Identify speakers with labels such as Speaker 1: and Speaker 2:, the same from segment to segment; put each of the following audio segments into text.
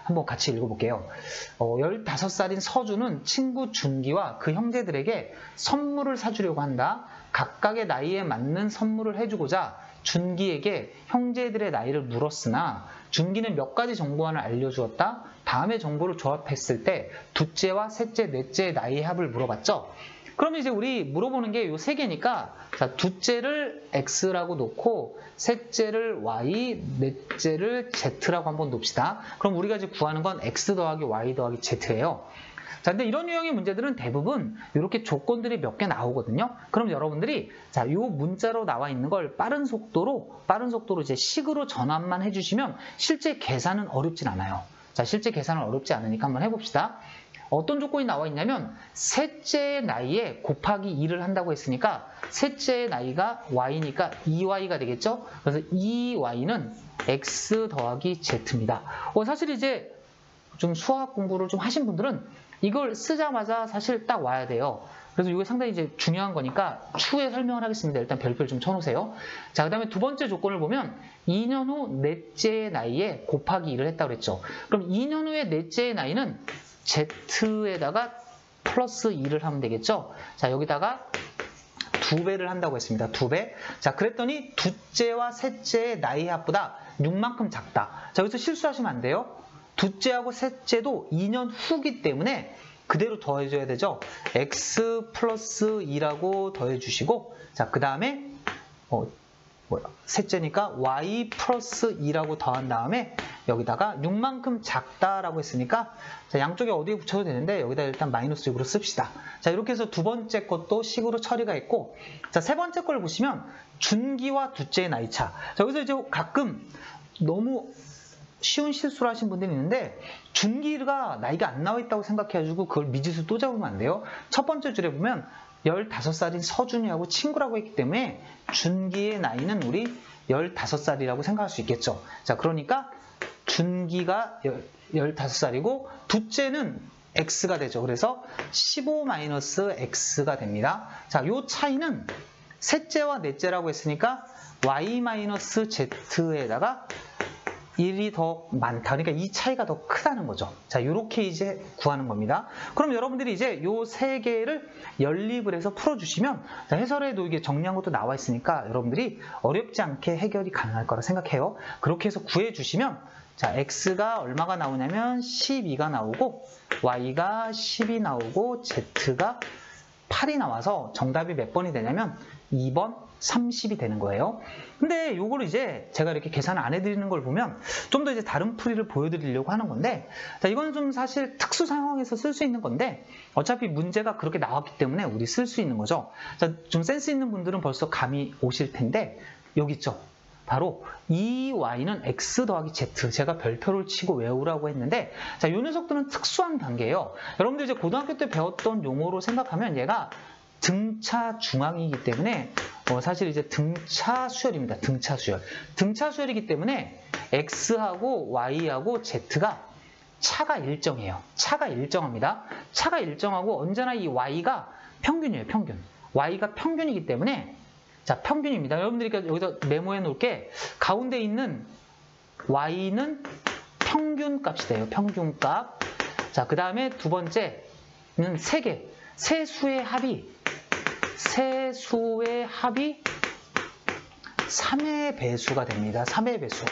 Speaker 1: 한번 같이 읽어볼게요. 15살인 서준은 친구 준기와 그 형제들에게 선물을 사주려고 한다. 각각의 나이에 맞는 선물을 해주고자 준기에게 형제들의 나이를 물었으나 준기는 몇 가지 정보만을 알려주었다. 다음의 정보를 조합했을 때 둘째와 셋째, 넷째의 나이의 합을 물어봤죠. 그러면 이제 우리 물어보는 게 요 세 개니까, 자, 둘째를 x라고 놓고 셋째를 y, 넷째를 z라고 한번 놓읍시다. 그럼 우리가 이제 구하는 건 x 더하기 y 더하기 z예요. 자, 근데 이런 유형의 문제들은 대부분 이렇게 조건들이 몇 개 나오거든요. 그럼 여러분들이 자, 요 문자로 나와 있는 걸 빠른 속도로 이제 식으로 전환만 해주시면 실제 계산은 어렵진 않아요. 자, 실제 계산은 어렵지 않으니까 한번 해봅시다. 어떤 조건이 나와 있냐면 셋째의 나이에 곱하기 2를 한다고 했으니까 셋째의 나이가 y니까 2y가 되겠죠? 그래서 2y는 x 더하기 z입니다. 사실 이제 좀 수학 공부를 좀 하신 분들은 이걸 쓰자마자 사실 딱 와야 돼요. 그래서 이게 상당히 이제 중요한 거니까 추후에 설명을 하겠습니다. 일단 별표를 좀 쳐놓으세요. 자, 그 다음에 두 번째 조건을 보면 2년 후 넷째의 나이에 곱하기 2를 했다고 그랬죠. 그럼 2년 후의 넷째의 나이는 z에다가 플러스 2를 하면 되겠죠. 자, 여기다가 2배를 한다고 했습니다. 2배. 자, 그랬더니 둘째와 셋째의 나이 합보다 6만큼 작다. 자, 여기서 실수하시면 안 돼요. 둘째하고 셋째도 2년 후기 때문에 그대로 더해줘야 되죠. x 플러스 2라고 더해주시고, 자, 그 다음에 셋째니까 y 플러스 2라고 더한 다음에 여기다가 6만큼 작다라고 했으니까 자, 양쪽에 어디에 붙여도 되는데 여기다 일단 마이너스 6으로 씁시다. 자, 이렇게 해서 두 번째 것도 식으로 처리가 있고, 자, 세 번째 걸 보시면 준기와 둘째의 나이 차. 자, 여기서 이제 가끔 너무 쉬운 실수를 하신 분들이 있는데 준기가 나이가 안 나와 있다고 생각해가지고 그걸 미지수 또 잡으면 안 돼요. 첫 번째 줄에 보면 15살인 서준이하고 친구라고 했기 때문에 준기의 나이는 우리 15살이라고 생각할 수 있겠죠. 자, 그러니까 준기가 15살이고 둘째는 x가 되죠. 그래서 15-x가 됩니다. 자, 요 차이는 셋째와 넷째라고 했으니까 y-z에다가 1이 더 많다. 그러니까 이 차이가 더 크다는 거죠. 자, 이렇게 이제 구하는 겁니다. 그럼 여러분들이 이제 요 세 개를 연립을 해서 풀어주시면, 자, 해설에도 이게 정리한 것도 나와 있으니까 여러분들이 어렵지 않게 해결이 가능할 거라 생각해요. 그렇게 해서 구해주시면, 자, x가 얼마가 나오냐면 12가 나오고, y가 10이 나오고, z가 8이 나와서 정답이 몇 번이 되냐면 2번 30이 되는 거예요. 근데 요거를 이제 제가 이렇게 계산을 안 해드리는 걸 보면 좀 더 이제 다른 풀이를 보여드리려고 하는 건데, 자, 이건 좀 사실 특수 상황에서 쓸 수 있는 건데 어차피 문제가 그렇게 나왔기 때문에 우리 쓸 수 있는 거죠. 자, 좀 센스 있는 분들은 벌써 감이 오실 텐데 여기 있죠. 바로 2y는 x 더하기 z, 제가 별표를 치고 외우라고 했는데, 자, 요 녀석들은 특수한 단계예요. 여러분들 이제 고등학교 때 배웠던 용어로 생각하면 얘가 등차 중앙이기 때문에 사실 이제 등차 수열입니다. 등차 수열. 등차 수열이기 때문에 x하고 y하고 z가 차가 일정해요. 차가 일정합니다. 차가 일정하고 언제나 이 y가 평균이에요. 평균. y가 평균이기 때문에, 자, 평균입니다. 여러분들이 여기서 메모해 놓을게, 가운데 있는 y는 평균 값이 돼요. 평균 값. 자, 그 다음에 두 번째는 세 개. 세수의 합이 3의 배수가 됩니다. 3의 배수.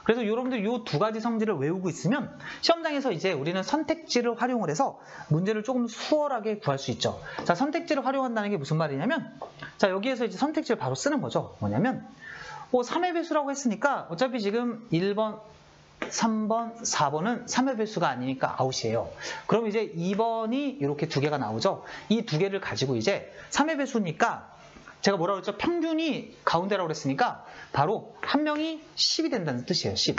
Speaker 1: 그래서 여러분들 이 두 가지 성질을 외우고 있으면 시험장에서 이제 우리는 선택지를 활용을 해서 문제를 조금 수월하게 구할 수 있죠. 자, 선택지를 활용한다는 게 무슨 말이냐면, 자, 여기에서 이제 선택지를 바로 쓰는 거죠. 뭐냐면 3의 배수라고 했으니까 어차피 지금 1번, 3번, 4번은 3의 배수가 아니니까 아웃이에요. 그럼 이제 2번이 이렇게 두 개가 나오죠. 이 두 개를 가지고 이제 3의 배수니까 제가 뭐라고 했죠? 평균이 가운데라고 그랬으니까 바로 한 명이 10이 된다는 뜻이에요. 10.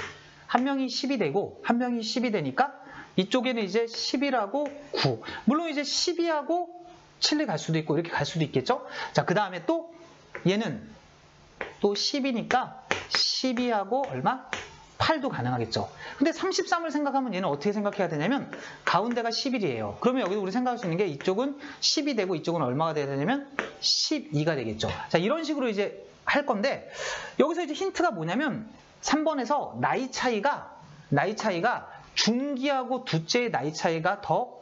Speaker 1: 한 명이 10이 되고 한 명이 10이 되니까 이쪽에는 이제 10이라고 9. 물론 이제 12하고 7이 갈 수도 있고 이렇게 갈 수도 있겠죠? 자, 그 다음에 또 얘는 또 10이니까 12하고 얼마? 8도 가능하겠죠. 근데 33을 생각하면 얘는 어떻게 생각해야 되냐면 가운데가 11이에요. 그러면 여기서 우리 생각할 수 있는 게 이쪽은 10이 되고 이쪽은 얼마가 돼야 되냐면 12가 되겠죠. 자, 이런 식으로 이제 할 건데 여기서 이제 힌트가 뭐냐면 3번에서 나이 차이가 중기하고 둘째의 나이 차이가 더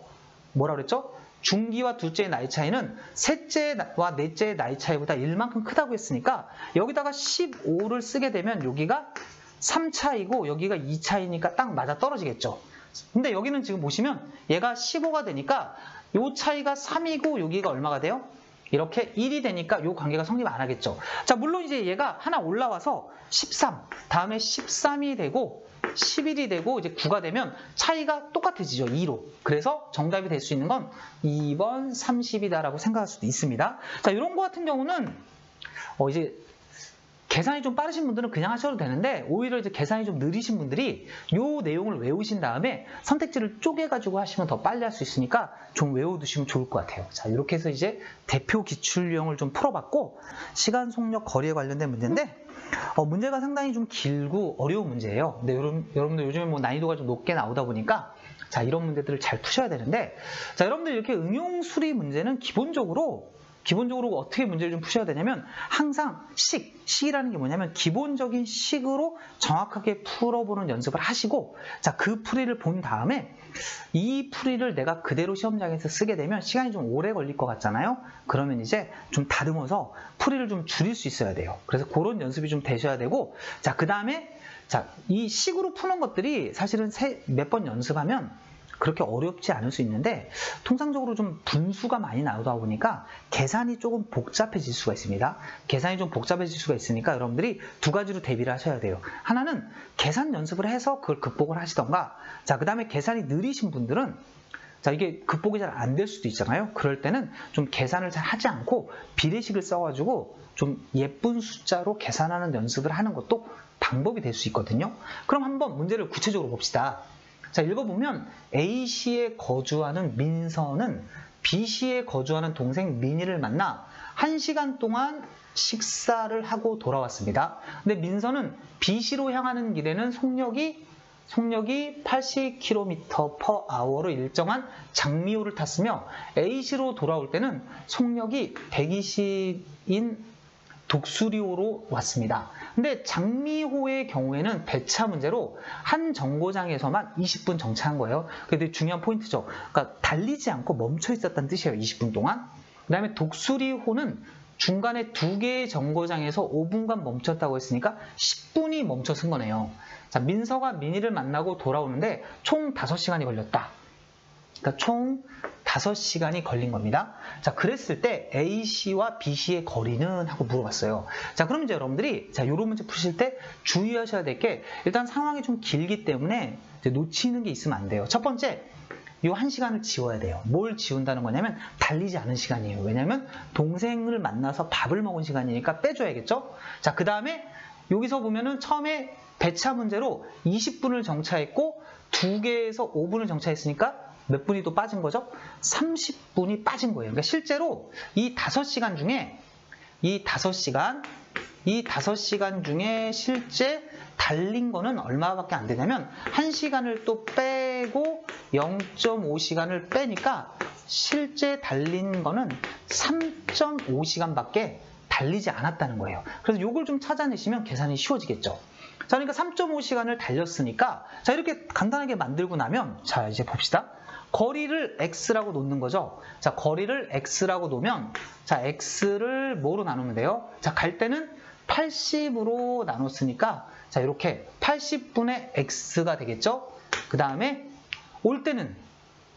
Speaker 1: 뭐라 그랬죠? 중기와 둘째의 나이 차이는 셋째와 넷째의 나이 차이보다 1만큼 크다고 했으니까 여기다가 15를 쓰게 되면 여기가 3 차이고 여기가 2 차이니까 딱 맞아 떨어지겠죠. 근데 여기는 지금 보시면 얘가 15가 되니까 요 차이가 3이고 여기가 얼마가 돼요? 이렇게 1이 되니까 요 관계가 성립 안 하겠죠. 자, 물론 이제 얘가 하나 올라와서 13, 다음에 13이 되고 11이 되고 이제 9가 되면 차이가 똑같아지죠. 2로. 그래서 정답이 될 수 있는 건 2번 30이다라고 생각할 수도 있습니다. 자, 이런 거 같은 경우는 이제 계산이 좀 빠르신 분들은 그냥 하셔도 되는데 오히려 이제 계산이 좀 느리신 분들이 이 내용을 외우신 다음에 선택지를 쪼개가지고 하시면 더 빨리 할 수 있으니까 좀 외워두시면 좋을 것 같아요. 자, 이렇게 해서 이제 대표 기출 유형을 좀 풀어봤고 시간, 속력, 거리에 관련된 문제인데 문제가 상당히 좀 길고 어려운 문제예요. 근데 여러분들 요즘에 뭐 난이도가 좀 높게 나오다 보니까 자, 이런 문제들을 잘 푸셔야 되는데 자, 여러분들 이렇게 응용 수리 문제는 기본적으로 어떻게 문제를 좀 푸셔야 되냐면 항상 식이라는 게 뭐냐면 기본적인 식으로 정확하게 풀어보는 연습을 하시고 자, 그 풀이를 본 다음에 이 풀이를 내가 그대로 시험장에서 쓰게 되면 시간이 좀 오래 걸릴 것 같잖아요. 그러면 이제 좀 다듬어서 풀이를 좀 줄일 수 있어야 돼요. 그래서 그런 연습이 좀 되셔야 되고 자, 그 다음에 자, 이 식으로 푸는 것들이 사실은 몇 번 연습하면 그렇게 어렵지 않을 수 있는데 통상적으로 좀 분수가 많이 나오다 보니까 계산이 조금 복잡해질 수가 있습니다. 계산이 좀 복잡해질 수가 있으니까 여러분들이 두 가지로 대비를 하셔야 돼요. 하나는 계산 연습을 해서 그걸 극복을 하시던가 자, 그 다음에 계산이 느리신 분들은 자, 이게 극복이 잘 안 될 수도 있잖아요. 그럴 때는 좀 계산을 잘 하지 않고 비례식을 써가지고 좀 예쁜 숫자로 계산하는 연습을 하는 것도 방법이 될 수 있거든요. 그럼 한번 문제를 구체적으로 봅시다. 자, 읽어보면 A시에 거주하는 민서는 B시에 거주하는 동생 민희를 만나 1시간 동안 식사를 하고 돌아왔습니다. 근데 민서는 B시로 향하는 길에는 속력이 80km/h로 일정한 장미호를 탔으며 A시로 돌아올 때는 속력이 120인 독수리호로 왔습니다. 근데 장미호의 경우에는 배차 문제로 한 정거장에서만 20분 정차한 거예요. 그게 중요한 포인트죠. 그러니까 달리지 않고 멈춰 있었다는 뜻이에요. 20분 동안. 그 다음에 독수리호는 중간에 2개의 정거장에서 5분간 멈췄다고 했으니까 10분이 멈춰선 거네요. 자, 민서가 민희를 만나고 돌아오는데 총 5시간이 걸렸다. 그러니까 총 5시간이 걸린 겁니다. 자, 그랬을 때 A시와 B시의 거리는? 하고 물어봤어요. 자, 그럼 이제 여러분들이 자, 요런 문제 푸실 때 주의하셔야 될 게 일단 상황이 좀 길기 때문에 이제 놓치는 게 있으면 안 돼요. 첫 번째, 요 1시간을 지워야 돼요. 뭘 지운다는 거냐면 달리지 않은 시간이에요. 왜냐면 동생을 만나서 밥을 먹은 시간이니까 빼줘야겠죠? 자, 그 다음에 여기서 보면은 처음에 배차 문제로 20분을 정차했고 2개에서 5분을 정차했으니까 몇 분이 또 빠진 거죠? 30분이 빠진 거예요. 그러니까 실제로 이 5시간 중에 실제 달린 거는 얼마밖에 안 되냐면 1시간을 또 빼고 0.5시간을 빼니까 실제 달린 거는 3.5시간밖에 달리지 않았다는 거예요. 그래서 이걸 좀 찾아내시면 계산이 쉬워지겠죠. 자, 그러니까 3.5시간을 달렸으니까 자, 이렇게 간단하게 만들고 나면 자, 이제 봅시다. 거리를 x라고 놓는 거죠. 자, 거리를 x라고 놓으면 자, x를 뭐로 나누면 돼요? 자, 갈 때는 80으로 나눴으니까 자, 이렇게 80분의 x가 되겠죠? 그 다음에 올 때는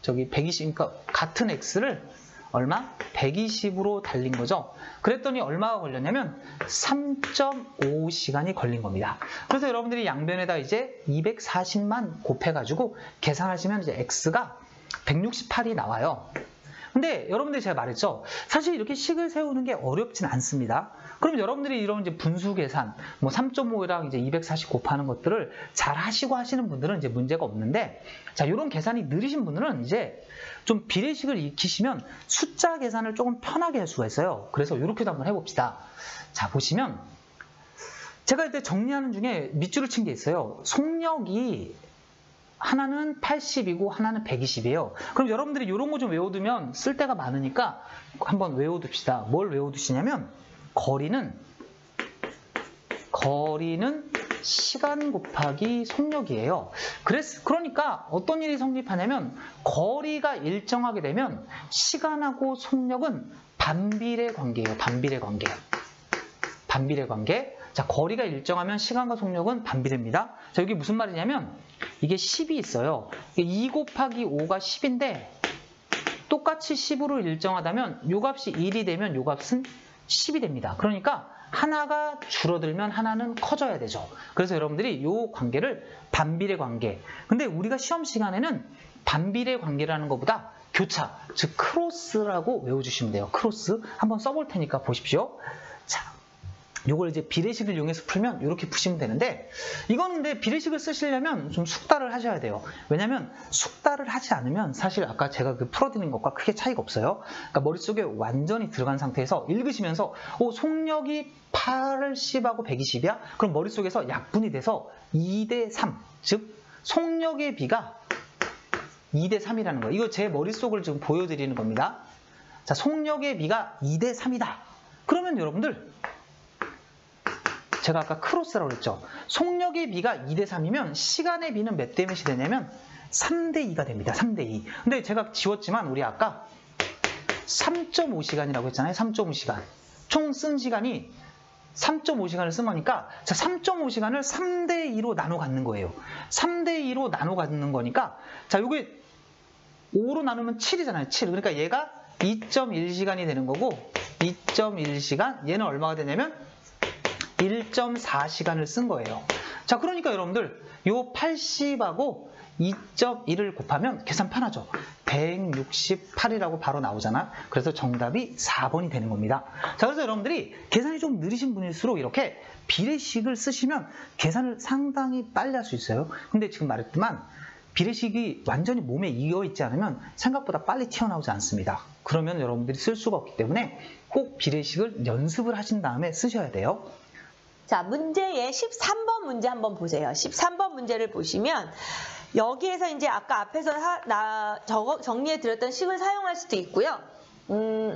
Speaker 1: 저기 120, 그러니까 같은 x를 얼마? 120으로 달린 거죠. 그랬더니 얼마가 걸렸냐면 3.5시간이 걸린 겁니다. 그래서 여러분들이 양변에다 이제 240만 곱해가지고 계산하시면 이제 x가 168이 나와요. 근데 여러분들이 제가 말했죠. 사실 이렇게 식을 세우는 게 어렵진 않습니다. 그럼 여러분들이 이런 이제 분수 계산, 뭐 3.5랑 이제 240 곱하는 것들을 잘 하시고 하시는 분들은 이제 문제가 없는데, 자, 이런 계산이 느리신 분들은 이제 좀 비례식을 익히시면 숫자 계산을 조금 편하게 할 수가 있어요. 그래서 이렇게도 한번 해봅시다. 자, 보시면 제가 이때 정리하는 중에 밑줄을 친 게 있어요. 속력이 하나는 80이고 하나는 120이에요. 그럼 여러분들이 이런 거 좀 외워두면 쓸 데가 많으니까 한번 외워둡시다. 뭘 외워두시냐면 거리는 시간 곱하기 속력이에요. 그러니까 어떤 일이 성립하냐면 거리가 일정하게 되면 시간하고 속력은 반비례 관계예요. 반비례 관계. 반비례 관계. 자, 거리가 일정하면 시간과 속력은 반비례입니다. 자, 여기 무슨 말이냐면 이게 10이 있어요. 2 곱하기 5가 10인데 똑같이 10으로 일정하다면 요 값이 1이 되면 요 값은 10이 됩니다. 그러니까 하나가 줄어들면 하나는 커져야 되죠. 그래서 여러분들이 요 관계를 반비례 관계. 근데 우리가 시험 시간에는 반비례 관계라는 것보다 교차, 즉 크로스라고 외워주시면 돼요. 크로스. 한번 써볼 테니까 보십시오. 자, 요걸 이제 비례식을 이용해서 풀면 이렇게 푸시면 되는데, 이거는 근데 비례식을 쓰시려면 좀 숙달을 하셔야 돼요. 왜냐면 숙달을 하지 않으면 사실 아까 제가 그 풀어드린 것과 크게 차이가 없어요. 그러니까 머릿속에 완전히 들어간 상태에서 읽으시면서 속력이 80하고 120이야? 그럼 머릿속에서 약분이 돼서 2대 3, 즉 속력의 비가 2대 3이라는 거예요. 이거 제 머릿속을 지금 보여드리는 겁니다. 자, 속력의 비가 2대 3이다. 그러면 여러분들 제가 아까 크로스라고 그랬죠. 속력의 비가 2대 3이면 시간의 비는 몇 대 몇이 되냐면 3대 2가 됩니다. 3대 2. 근데 제가 지웠지만 우리 아까 3.5시간이라고 했잖아요. 3.5시간. 총 쓴 시간이 3.5시간을 쓴 거니까 자, 3.5시간을 3대 2로 나눠 갖는 거예요. 3대 2로 나눠 갖는 거니까 자, 요게 5로 나누면 7이잖아요. 7. 그러니까 얘가 2.1시간이 되는 거고 2.1시간 얘는 얼마가 되냐면 1.4시간을 쓴 거예요. 자, 그러니까 여러분들 요 80하고 2.1을 곱하면 계산 편하죠. 168이라고 바로 나오잖아. 그래서 정답이 4번이 되는 겁니다. 자, 그래서 여러분들이 계산이 좀 느리신 분일수록 이렇게 비례식을 쓰시면 계산을 상당히 빨리 할 수 있어요. 근데 지금 말했지만 비례식이 완전히 몸에 이어있지 않으면 생각보다 빨리 튀어나오지 않습니다. 그러면 여러분들이 쓸 수가 없기 때문에 꼭 비례식을 연습을 하신 다음에 쓰셔야 돼요.
Speaker 2: 자, 문제의 13번 문제 한번 보세요. 13번 문제를 보시면 여기에서 이제 아까 앞에서 정리해 드렸던 식을 사용할 수도 있고요.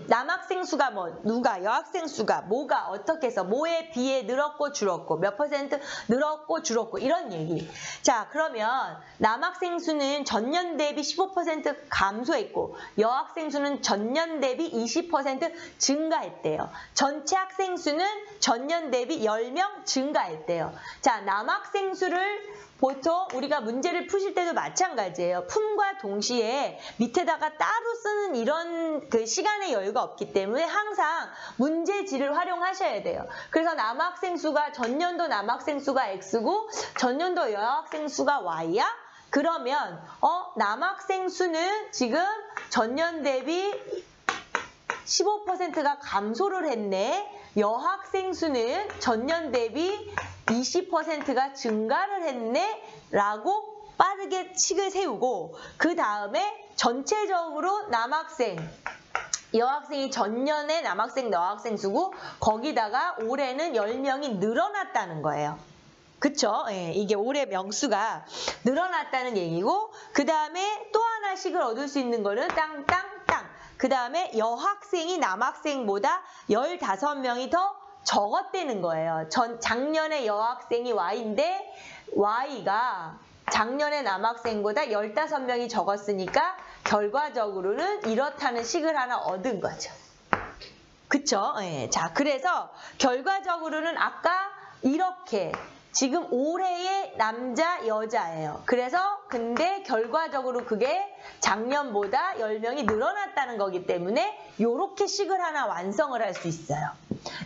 Speaker 2: 남학생 수가 누가, 여학생 수가, 뭐가 어떻게 해서 뭐에 비해 늘었고 줄었고 몇 퍼센트 늘었고 줄었고 이런 얘기. 자, 그러면 남학생 수는 전년 대비 15% 감소했고 여학생 수는 전년 대비 20% 증가했대요. 전체 학생 수는 전년 대비 10명 증가했대요. 자, 남학생 수를 보통 우리가 문제를 푸실 때도 마찬가지예요. 품과 동시에 밑에다가 따로 쓰는 이런 그 시간의 여유가 없기 때문에 항상 문제지를 활용하셔야 돼요. 그래서 남학생 수가 전년도 남학생 수가 X고 전년도 여학생 수가 Y야? 그러면 남학생 수는 지금 전년 대비 15%가 감소를 했네. 여학생 수는 전년 대비 20%가 증가를 했네 라고 빠르게 식을 세우고 그 다음에 전체적으로 남학생, 여학생이 전년에 남학생, 여학생 수고 거기다가 올해는 10명이 늘어났다는 거예요. 그쵸? 예, 이게 올해 명수가 늘어났다는 얘기고 그 다음에 또 하나 식을 얻을 수 있는 거는 땅땅땅. 그 다음에 여학생이 남학생보다 15명이 더 적었다는 거예요. 작년에 여학생이 Y인데 Y가 작년에 남학생보다 15명이 적었으니까 결과적으로는 이렇다는 식을 하나 얻은 거죠. 그쵸? 예. 자, 그래서 결과적으로는 아까 이렇게 지금 올해의 남자, 여자예요. 그래서 근데 결과적으로 그게 작년보다 10명이 늘어났다는 거기 때문에 이렇게 식을 하나 완성을 할 수 있어요.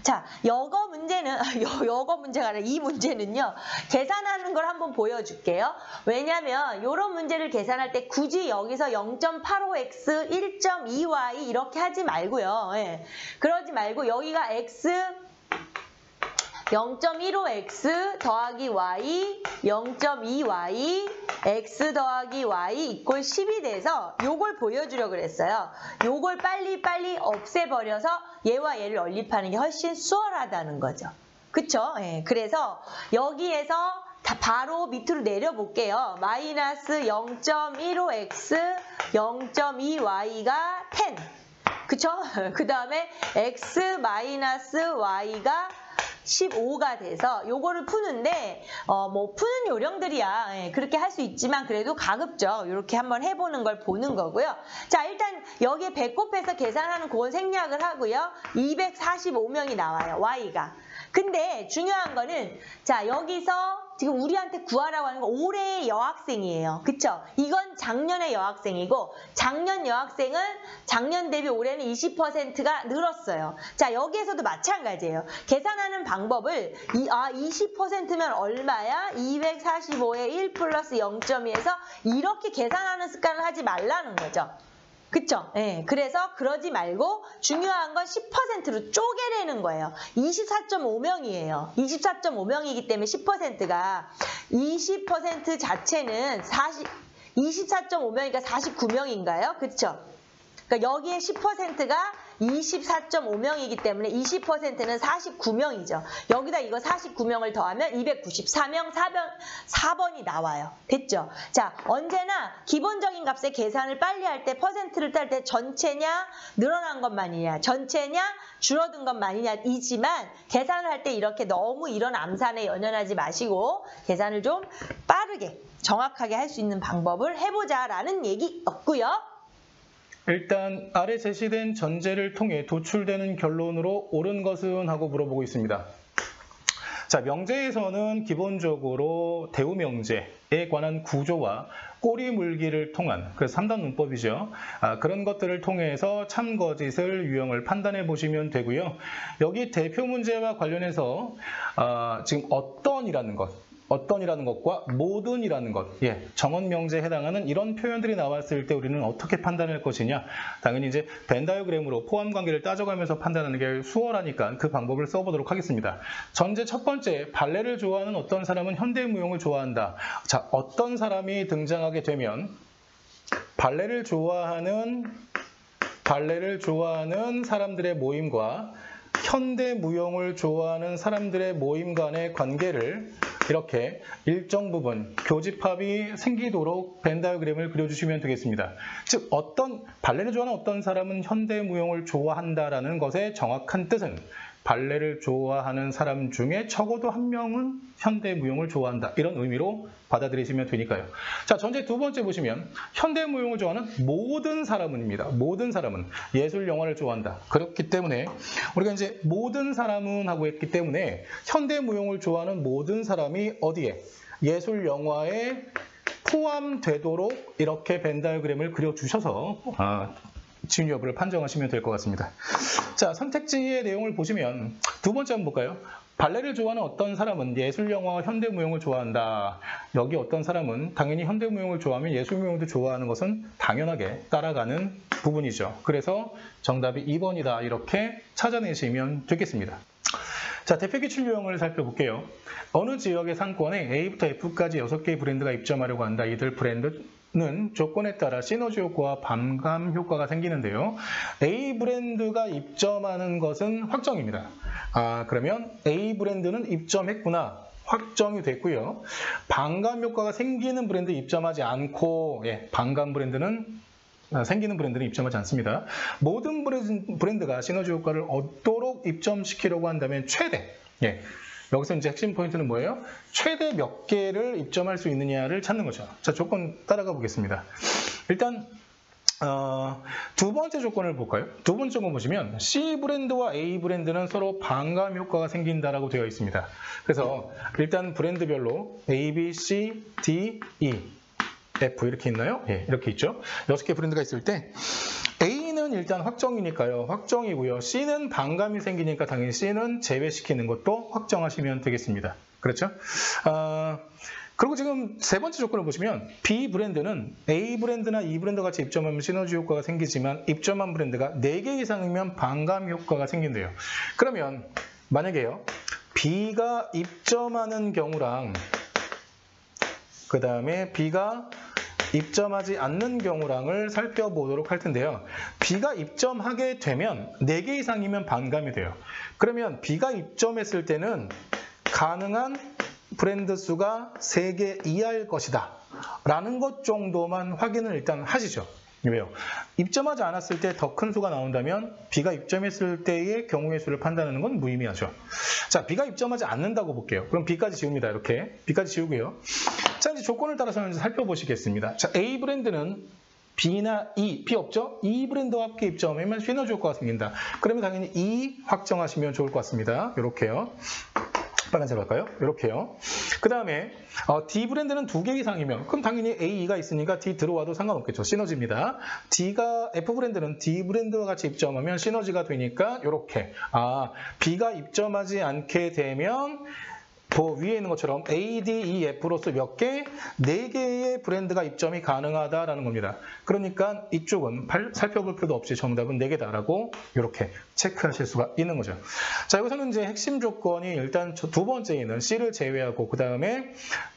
Speaker 2: 자, 여거 문제는, 여거 문제가 아니라 이 문제는요. 계산하는 걸 한번 보여줄게요. 왜냐면 이런 문제를 계산할 때 굳이 여기서 0.85x, 1.2y 이렇게 하지 말고요. 예. 그러지 말고 여기가 x 0.15x 더하기 y 0.2y x 더하기 y 이꼴 10이 돼서 요걸 보여주려고 그랬어요. 요걸 빨리빨리 없애버려서 얘와 얘를 연립하는 게 훨씬 수월하다는 거죠. 그쵸? 예, 그래서 여기에서 바로 밑으로 내려볼게요. 마이너스 0.15x 0.2y가 10. 그쵸? 그 다음에 x 마이너스 y가 15가 돼서 요거를 푸는데 뭐 푸는 요령들이야. 예, 그렇게 할 수 있지만 그래도 가급적 이렇게 한번 해보는 걸 보는 거고요. 자, 일단 여기에 배꼽해서 계산하는 그건 생략을 하고요. 245명이 나와요. Y가. 근데 중요한 거는 자, 여기서 지금 우리한테 구하라고 하는 건 올해의 여학생이에요. 그쵸? 이건 작년의 여학생이고 작년 여학생은 작년 대비 올해는 20%가 늘었어요. 자, 여기에서도 마찬가지예요. 계산하는 방법을 20%면 얼마야? 245에 1 플러스 0.2에서 이렇게 계산하는 습관을 하지 말라는 거죠. 그쵸? 예, 그래서 그러지 말고 중요한 건 10%로 쪼개내는 거예요. 24.5명이에요. 24.5명이기 때문에 10%가 20% 자체는 24.5명이니까 49명인가요? 그쵸? 그러니까 여기에 10%가 24.5명이기 때문에 20%는 49명이죠. 여기다 이거 49명을 더하면 294명, 4번이 나와요. 됐죠? 자, 언제나 기본적인 값의 계산을 빨리 할 때 퍼센트를 딸 때 전체냐, 늘어난 것만이냐, 전체냐, 줄어든 것만이냐 이지만 계산을 할 때 이렇게 너무 이런 암산에 연연하지 마시고 계산을 좀 빠르게 정확하게 할 수 있는 방법을 해보자라는 얘기였고요.
Speaker 3: 일단 아래 제시된 전제를 통해 도출되는 결론으로 옳은 것은 하고 물어보고 있습니다. 자, 명제에서는 기본적으로 대우명제에 관한 구조와 꼬리 물기를 통한, 그래서 3단 문법이죠. 그런 것들을 통해서 참거짓을 유형을 판단해 보시면 되고요. 여기 대표 문제와 관련해서 지금 어떤이라는 것과 모든이라는 것, 정원 명제에 해당하는 이런 표현들이 나왔을 때 우리는 어떻게 판단할 것이냐. 당연히 이제 벤 다이어그램으로 포함 관계를 따져가면서 판단하는 게 수월하니까 그 방법을 써보도록 하겠습니다. 전제 첫 번째, 발레를 좋아하는 어떤 사람은 현대무용을 좋아한다. 자, 어떤 사람이 등장하게 되면 발레를 좋아하는 사람들의 모임과 현대무용을 좋아하는 사람들의 모임 간의 관계를 이렇게 일정 부분 교집합이 생기도록 벤 다이어그램을 그려주시면 되겠습니다. 즉, 발레를 좋아하는 어떤 사람은 현대무용을 좋아한다라는 것의 정확한 뜻은 발레를 좋아하는 사람 중에 적어도 한 명은 현대무용을 좋아한다. 이런 의미로 받아들이시면 되니까요. 자, 전제 두 번째 보시면 현대무용을 좋아하는 모든 사람은입니다. 모든 사람은 예술 영화를 좋아한다. 그렇기 때문에 우리가 이제 모든 사람은 하고 했기 때문에 현대무용을 좋아하는 모든 사람이 어디에? 예술 영화에 포함되도록 이렇게 벤 다이어그램을 그려주셔서 지운 여부를 판정하시면 될 것 같습니다. 자, 선택지의 내용을 보시면 두 번째 한번 볼까요? 발레를 좋아하는 어떤 사람은 예술영화와 현대무용을 좋아한다. 여기 어떤 사람은 당연히 현대무용을 좋아하면 예술무용도 좋아하는 것은 당연하게 따라가는 부분이죠. 그래서 정답이 2번이다. 이렇게 찾아내시면 되겠습니다. 자, 대표 기출 유형을 살펴볼게요. 어느 지역의 상권에 A부터 F까지 6개의 브랜드가 입점하려고 한다. 이들 브랜드는 조건에 따라 시너지 효과와 반감 효과가 생기는데요. A 브랜드가 입점하는 것은 확정입니다. 그러면 A 브랜드는 입점했구나. 확정이 됐고요. 반감 효과가 생기는 브랜드 입점하지 않고, 반감 브랜드는 생기는 브랜드는 입점하지 않습니다. 모든 브랜드가 시너지 효과를 얻도록 입점시키려고 한다면 최대, 여기서 이제 핵심 포인트는 뭐예요? 최대 몇 개를 입점할 수 있느냐를 찾는 거죠. 자, 조건 따라가 보겠습니다. 일단 두 번째 조건을 볼까요? 두 번째 조건 보시면 C 브랜드와 A 브랜드는 서로 반감 효과가 생긴다라고 되어 있습니다. 그래서 일단 브랜드별로 A, B, C, D, E, F 이렇게 있나요? 이렇게 있죠. 6개 브랜드가 있을 때 A는 일단 확정이니까요. 확정이고요. C는 반감이 생기니까 당연히 C는 제외시키는 것도 확정하시면 되겠습니다. 그렇죠? 그리고 지금 세 번째 조건을 보시면 B 브랜드는 A 브랜드나 E 브랜드 같이 입점하면 시너지 효과가 생기지만 입점한 브랜드가 4개 이상이면 반감 효과가 생긴대요. 그러면 만약에요. B가 입점하는 경우랑 그 다음에 B가 입점하지 않는 경우랑을 살펴보도록 할 텐데요. B가 입점하게 되면 4개 이상이면 반감이 돼요. 그러면 B가 입점했을 때는 가능한 브랜드 수가 3개 이하일 것이다. 라는 것 정도만 확인을 일단 하시죠. 왜요? 입점하지 않았을 때 더 큰 수가 나온다면 B가 입점했을 때의 경우의 수를 판단하는 건 무의미하죠. 자, B가 입점하지 않는다고 볼게요. 그럼 B까지 지웁니다. 이렇게. B까지 지우고요. 자, 이제 조건을 따라서 이제 살펴보시겠습니다. 자, A 브랜드는 B나 E, B 없죠? E 브랜드와 함께 입점하면 시너지 효과가 생긴다. 그러면 당연히 E 확정하시면 좋을 것 같습니다. 이렇게요. 빨간색으로 할까요? 이렇게요. 그 다음에 D 브랜드는 2개 이상이면 그럼 당연히 A, E가 있으니까 D 들어와도 상관없겠죠. 시너지입니다. F 브랜드는 D 브랜드와 같이 입점하면 시너지가 되니까 이렇게 B가 입점하지 않게 되면 위에 있는 것처럼 A, D, E, F로서 몇 개? 4개의 브랜드가 입점이 가능하다라는 겁니다. 그러니까 이쪽은 살펴볼 필요도 없이 정답은 4개다라고 이렇게 체크하실 수가 있는 거죠. 자, 여기서는 이제 핵심 조건이 일단 두 번째에는 C를 제외하고 그 다음에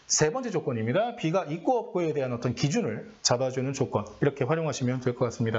Speaker 3: 세 번째 조건입니다. B가 있고 없고에 대한 어떤 기준을 잡아주는 조건 이렇게 활용하시면 될 것 같습니다.